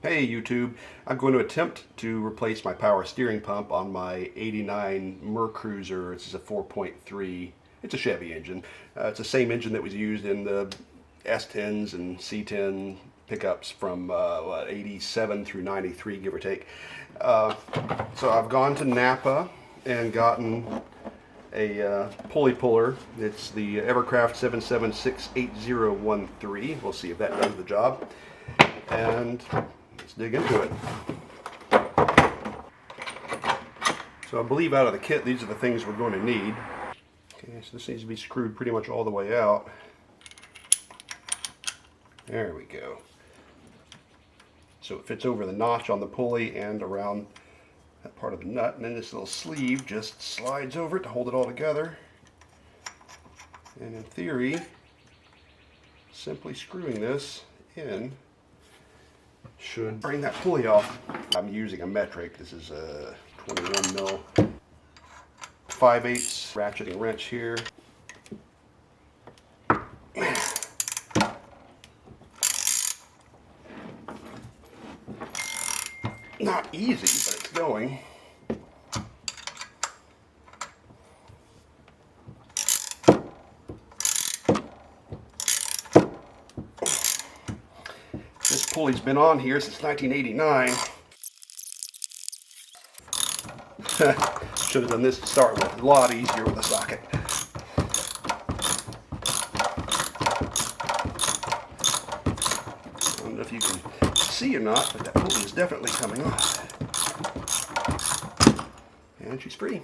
Hey YouTube, I'm going to attempt to replace my power steering pump on my 89 Mercruiser. This is a 4.3, it's a Chevy engine. It's the same engine that was used in the S10s and C10 pickups from 87 through 93, give or take. So I've gone to Napa and gotten a pulley puller. It's the Evercraft 7768013. We'll see if that does the job. And let's dig into it. So I believe out of the kit, these are the things we're going to need. Okay, so this needs to be screwed pretty much all the way out. There we go. So it fits over the notch on the pulley and around that part of the nut, and then this little sleeve just slides over it to hold it all together. And in theory, simply screwing this in should bring that pulley off. I'm using a metric. This is a 21 mil 5/8 ratcheting wrench here. Not easy, but it's going. This pulley's been on here since 1989. Should have done this to start with. A lot easier with a socket. I don't know if you can see or not, but that pulley is definitely coming off. And she's free.